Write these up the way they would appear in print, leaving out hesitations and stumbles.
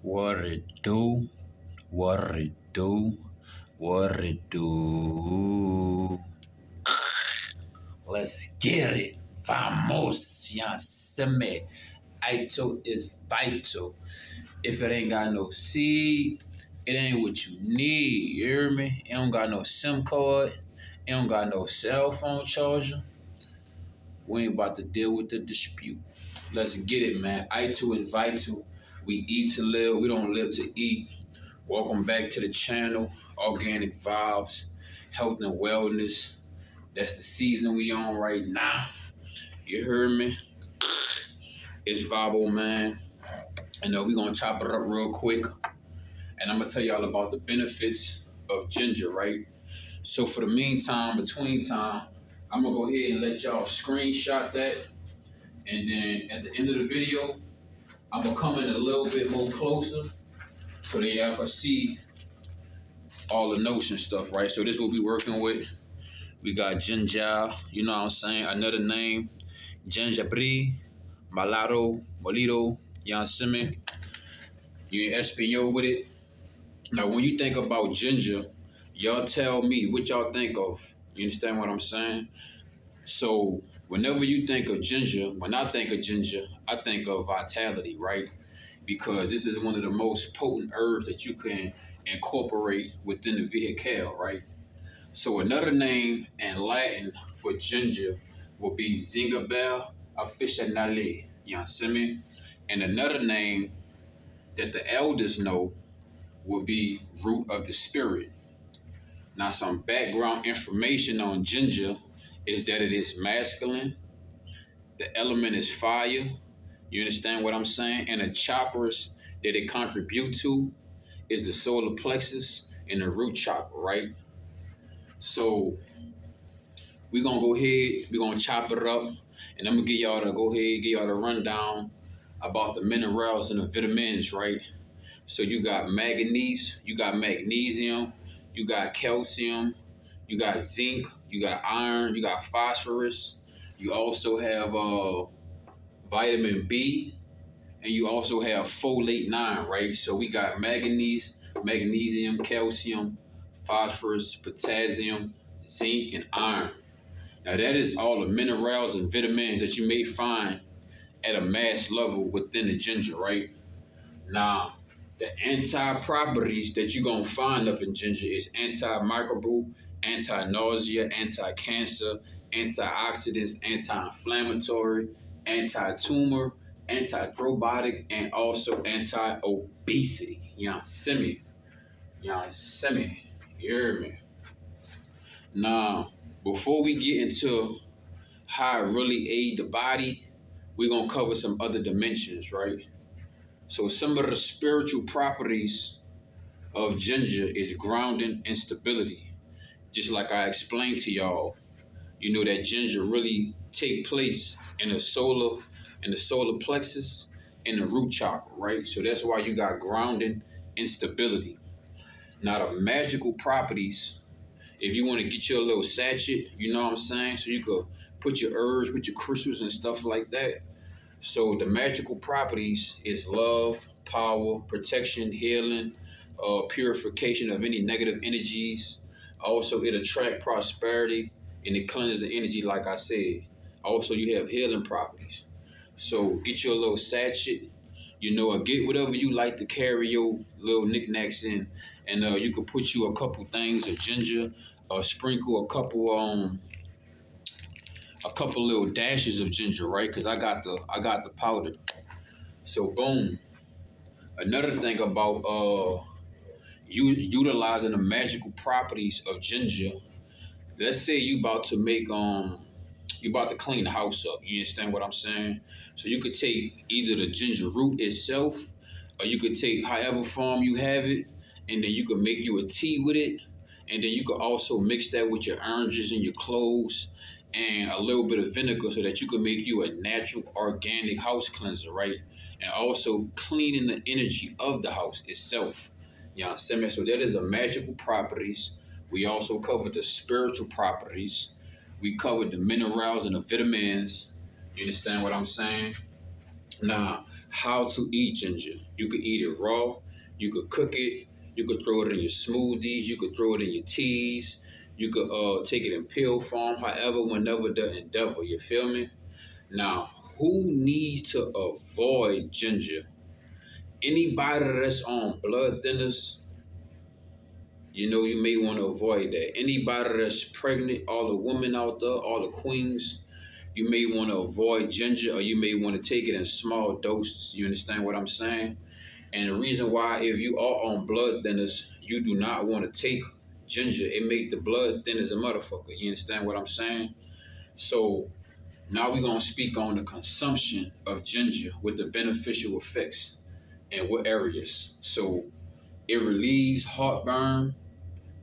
What it do? What it do? What it do? Let's get it. Vamos, Yanseme. Ito is vital. If it ain't got no seed, it ain't what you need. You hear me? It don't got no SIM card. It don't got no cell phone charger. We ain't about to deal with the dispute. Let's get it, man. Ito is vital. We eat to live. We don't live to eat. Welcome back to the channel, Organic Vibes, Health and Wellness. That's the season we on right now. You heard me? It's Vibo, man. And we're going to chop it up real quick. And I'm going to tell y'all about the benefits of ginger, right? So for the meantime, between time, I'm going to go ahead and let y'all screenshot that. And then at the end of the video, I'm going to come in a little bit more closer so that y'all can see all the notes and stuff, right? So this is what we're working with. We got ginger, you know what I'm saying? Another name, gingebre, malado, molito, you know what I'm saying? You in Espanol with it. Now, when you think about ginger, y'all tell me what y'all think of. You understand what I'm saying? So whenever you think of ginger, when I think of ginger, I think of vitality, right? Because this is one of the most potent herbs that you can incorporate within the vehicle, right? So another name in Latin for ginger will be Zingiber officinale, you know what I mean? And another name that the elders know will be root of the spirit. Now, some background information on ginger is that it is masculine, the element is fire, you understand what I'm saying? And the chakras that it contribute to is the solar plexus and the root chakra, right? So we're gonna go ahead, we're gonna chop it up, and I'm gonna give y'all the rundown about the minerals and the vitamins, right? So you got manganese, you got magnesium, you got calcium, you got zinc, you got iron, you got phosphorus, you also have vitamin B, and you also have folate 9, right? So we got manganese, magnesium, calcium, phosphorus, potassium, zinc, and iron. Now that is all the minerals and vitamins that you may find at a mass level within the ginger, right? Now, the anti-properties that you're gonna find up in ginger is antimicrobial, anti-nausea, anti-cancer, antioxidants, anti-inflammatory, anti-tumor, anti-thrombotic, and also anti-obesity. You hear me? Now, before we get into how it really aid the body, we're gonna cover some other dimensions, right? So some of the spiritual properties of ginger is grounding and stability. Just like I explained to y'all, you know that ginger really take place in the solar plexus and the root chakra, right? So that's why you got grounding and stability. Now the magical properties, if you want to get your little sachet, you know what I'm saying? So you could put your herbs with your crystals and stuff like that. So the magical properties is love, power, protection, healing, purification of any negative energies. Also, it attract prosperity and it cleanses the energy, like I said. Also, you have healing properties. So get your little sachet, or get whatever you like to carry your little knickknacks in, and you could put you a couple things of ginger, sprinkle a couple little dashes of ginger, right? Because I got the powder. So boom. Another thing about utilizing the magical properties of ginger. Let's say you about to clean the house up. You understand what I'm saying? So you could take either the ginger root itself, or you could take however form you have it, and then you could make you a tea with it, and then you could also mix that with your oranges and your cloves and a little bit of vinegar so that you can make you a natural organic house cleanser, right? And also cleaning the energy of the house itself. You know what I'm saying? So that is the magical properties. We also covered the spiritual properties. We covered the minerals and the vitamins. You understand what I'm saying? Now, how to eat ginger? You could eat it raw. You could cook it. You could throw it in your smoothies. You could throw it in your teas. You could take it in pill form. However, whenever the endeavor. You feel me? Now, who needs to avoid ginger? Anybody that's on blood thinners, you may want to avoid that. Anybody that's pregnant, all the women out there, all the queens, you may want to avoid ginger, or you may want to take it in small doses. You understand what I'm saying? And the reason why, if you are on blood thinners, you do not want to take ginger. It make the blood thin as a motherfucker. You understand what I'm saying? So now we're gonna speak on the consumption of ginger with the beneficial effects and what areas. So it relieves heartburn,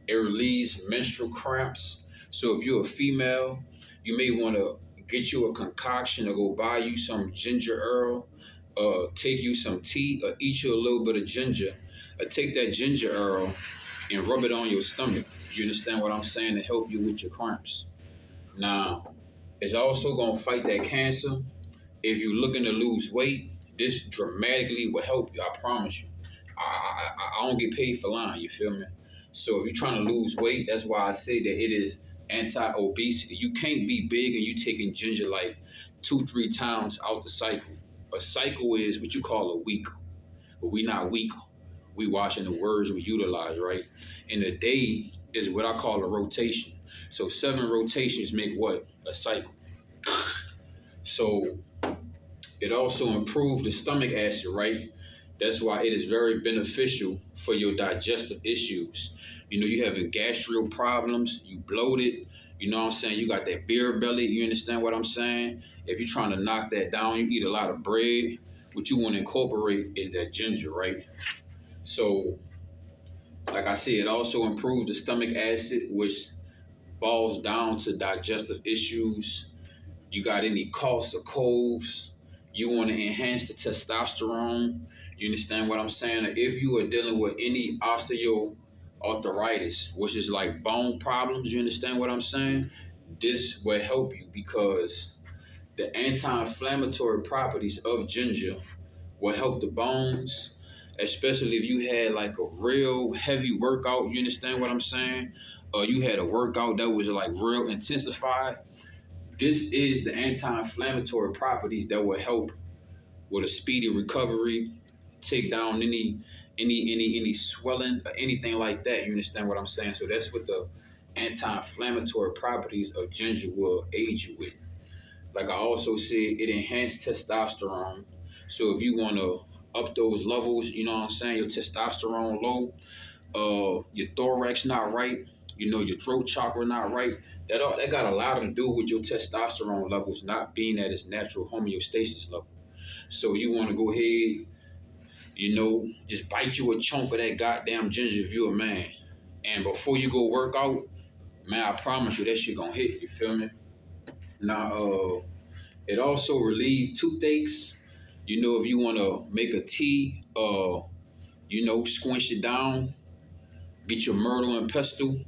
it relieves menstrual cramps. So if you're a female, you may want to get you a concoction or go buy you some ginger ale, take you some tea, or eat you a little bit of ginger, or take that ginger ale and rub it on your stomach. You understand what I'm saying? To help you with your cramps. Now, it's also going to fight that cancer. If you're looking to lose weight, this dramatically will help you. I promise you. I don't get paid for lying. You feel me? So if you're trying to lose weight, that's why I say that it is anti-obesity. You can't be big and you taking ginger like 2-3 times out the cycle. A cycle is what you call a week, but we not weak. We watching the words we utilize, right? And a day is what I call a rotation. So 7 rotations make what? A cycle. So it also improves the stomach acid, right? That's why it is very beneficial for your digestive issues. You having gastro problems, you bloated, you know what I'm saying? You got that beer belly, you understand what I'm saying? If you're trying to knock that down, you eat a lot of bread, what you want to incorporate is that ginger, right? So, like I said, it also improves the stomach acid, which boils down to digestive issues. You got any coughs or colds, you want to enhance the testosterone. You understand what I'm saying? If you are dealing with any osteoarthritis, which is like bone problems, you understand what I'm saying? This will help you because the anti-inflammatory properties of ginger will help the bones, especially if you had like a real heavy workout, you understand what I'm saying? Or you had a workout that was like real intensified. This is the anti-inflammatory properties that will help with a speedy recovery, take down any swelling or anything like that. You understand what I'm saying? So that's what the anti-inflammatory properties of ginger will aid you with. Like I also said, it enhances testosterone. So if you want to up those levels, you know what I'm saying, your testosterone low, your thorax not right, your throat chakra not right. That got a lot to do with your testosterone levels not being at its natural homeostasis level. So you want to go ahead, just bite you a chunk of that goddamn ginger if you're a man. And before you go work out, man, I promise you that shit gonna hit. You feel me? Now, it also relieves toothaches. If you want to make a tea, squinch it down, get your myrtle and pestle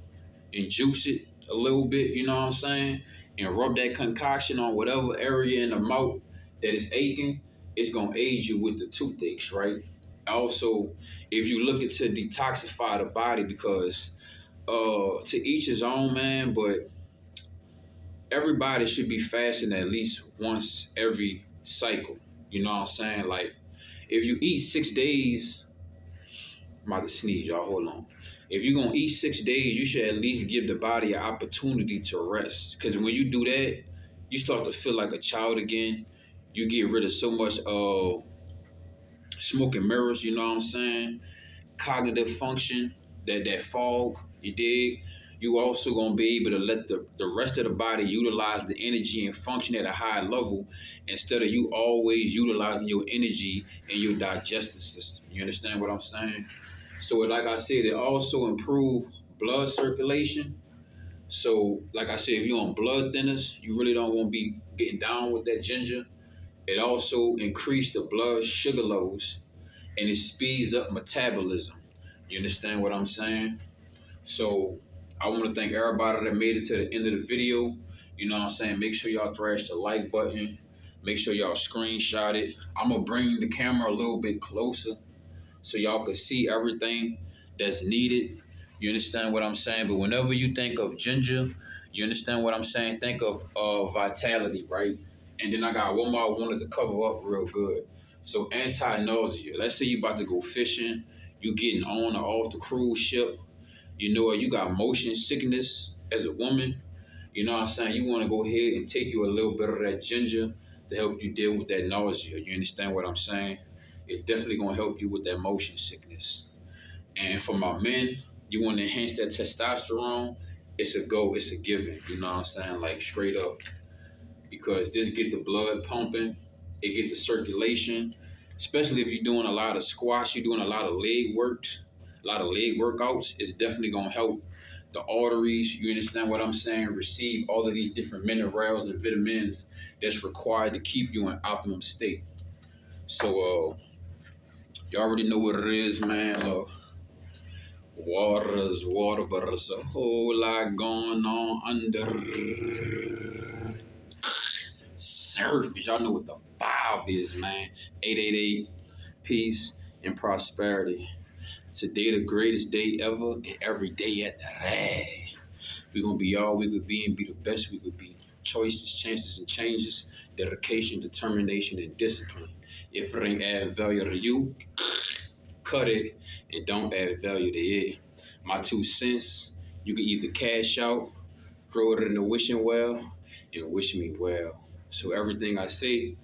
and juice it a little bit, you know what I'm saying? And rub that concoction on whatever area in the mouth that is aching, it's going to aid you with the toothaches, right? Also, if you look to detoxify the body, because to each his own, man, but everybody should be fasting at least once every cycle. You know what I'm saying? Like, if you eat 6 days, I'm about to sneeze, y'all. Hold on. If you're going to eat 6 days, you should at least give the body an opportunity to rest. Because when you do that, you start to feel like a child again. You get rid of so much smoke and mirrors, you know what I'm saying? Cognitive function, that fog, you dig? You also going to be able to let the rest of the body utilize the energy and function at a high level instead of you always utilizing your energy in your digestive system. You understand what I'm saying? So like I said, it also improves blood circulation. So like I said, if you're on blood thinners, you really don't want to be getting down with that ginger. It also increases the blood sugar levels and it speeds up metabolism. You understand what I'm saying? So I want to thank everybody that made it to the end of the video. You know what I'm saying? Make sure y'all thrash the like button. Make sure y'all screenshot it. I'm gonna bring the camera a little bit closer so y'all can see everything that's needed. You understand what I'm saying? But whenever you think of ginger, you understand what I'm saying? Think of vitality, right? And then I got one more I wanted to cover up real good. So anti-nausea. Let's say you about to go fishing, you getting on or off the cruise ship. You know, you got motion sickness as a woman. You know what I'm saying? You want to go ahead and take you a little bit of that ginger to help you deal with that nausea. You understand what I'm saying? It's definitely going to help you with that motion sickness. And for my men, you want to enhance that testosterone, it's a go, it's a given. You know what I'm saying? Like straight up. Because this get the blood pumping, it get the circulation, especially if you're doing a lot of squats, you're doing a lot of leg works, a lot of leg workouts, it's definitely going to help the arteries, you understand what I'm saying, receive all of these different minerals and vitamins that's required to keep you in optimum state. So, you already know what it is, man. Water is water, but there's a whole lot going on under surface. Y'all know what the vibe is, man. 888, peace and prosperity. Today the greatest day ever, and every day at the rag. We're gonna be all we could be and be the best we could be. Choices, chances, and changes, dedication, determination, and discipline. If it ain't add value to you, cut it and don't add value to it. My 2 cents, you can either cash out, throw it in the wishing well, and wish me well. So everything I say,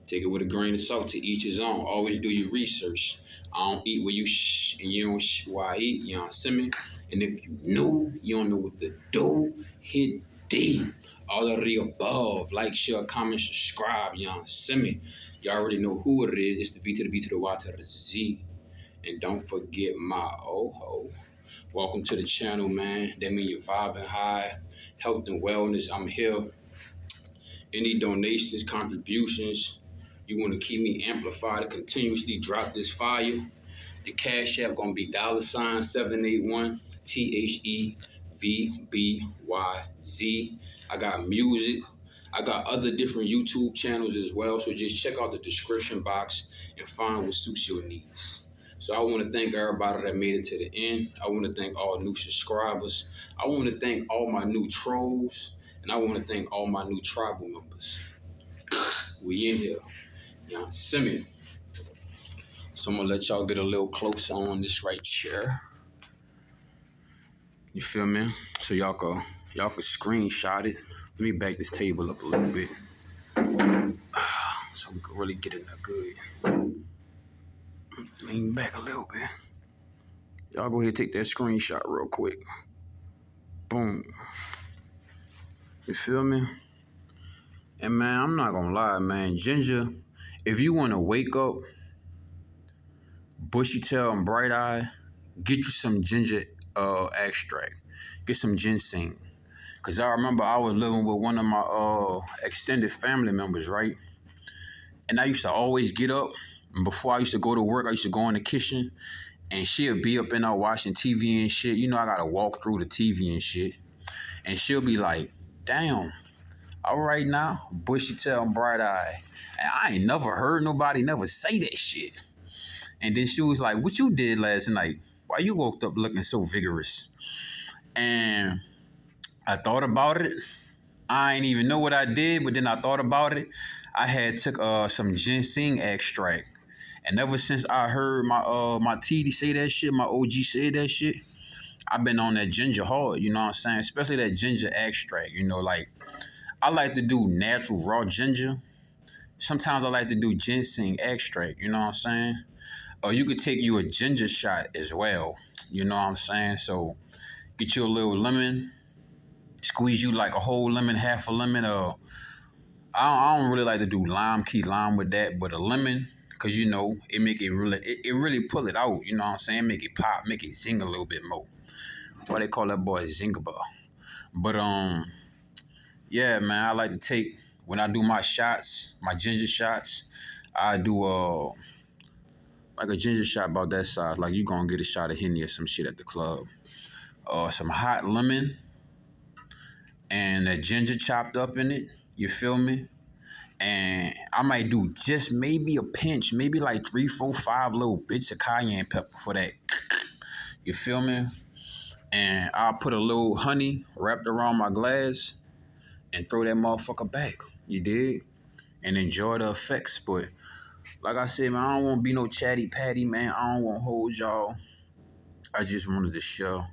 take it with a grain of salt, to each his own. Always do your research. I don't eat where you shh, and you don't shh where I eat. You know what I'm saying? And if you know, you don't know what to do, hit D. All of the above. Like, share, comment, subscribe. You know what I'm saying? You already know who it is. It's the V to the B to the Y to the Z. And don't forget my ho. Welcome to the channel, man. That means you're vibing high. Health and wellness. I'm here. Any donations, contributions, you want to keep me amplified to continuously drop this fire. The Cash App gonna be $781 THEVBYZ. I got music. I got other different YouTube channels as well. So just check out the description box and find what suits your needs. So I want to thank everybody that made it to the end. I want to thank all new subscribers. I want to thank all my new trolls. And I want to thank all my new tribal members. We in here. You know, Simeon. So I'm gonna let y'all get a little closer on this right chair. You feel me? So y'all can screenshot it. Let me back this table up a little bit. So we can really get in there good. Lean back a little bit. Y'all go ahead and take that screenshot real quick. Boom. You feel me? And man, I'm not gonna lie, man. Ginger, if you wanna wake up bushy tail and bright eye, get you some ginger extract. Get some ginseng. Cause I remember I was living with one of my extended family members, right? And I used to always get up, and before I used to go to work, I used to go in the kitchen, and she'll be up in there watching TV and shit. You know, I gotta walk through the TV and shit. And she'll be like, damn, all right now, bushy tail and bright eye. And I ain't never heard nobody never say that shit. And then she was like, what you did last night? Why you woke up looking so vigorous? And I thought about it. I ain't even know what I did, but then I thought about it. I had took some ginseng extract. And ever since I heard my TD say that shit, my OG say that shit, I've been on that ginger hard, you know what I'm saying? Especially that ginger extract, you know, like I like to do natural raw ginger. Sometimes I like to do ginseng extract, you know what I'm saying? Or you could take you a ginger shot as well, you know what I'm saying? So get you a little lemon, squeeze you like a whole lemon, half a lemon. I don't really like to do key lime with that, but a lemon, cause you know it make it really pull it out. You know what I'm saying? Make it pop, make it zing a little bit more. Why they call that boy Zingaba? But yeah, man, I like to take when I do my shots, my ginger shots. I do like a ginger shot about that size. Like you gonna get a shot of Henny or some shit at the club. Some hot lemon and that ginger chopped up in it. You feel me? And I might do just maybe a pinch, maybe like 3, 4, 5 little bits of cayenne pepper for that. You feel me? And I'll put a little honey wrapped around my glass and throw that motherfucker back. You dig? And enjoy the effects. But like I said, man, I don't want to be no chatty patty, man. I don't want to hold y'all. I just wanted to show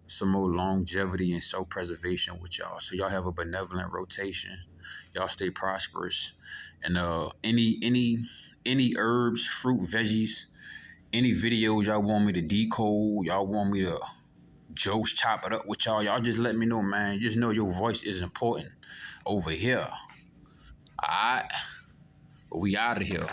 some more longevity and self-preservation with y'all. So y'all have a benevolent rotation. Y'all stay prosperous. And any herbs, fruit, veggies, any videos y'all want me to decode, y'all want me to jokes chop it up with y'all just let me know, man. Just know your voice is important over here. Alright? We out of here.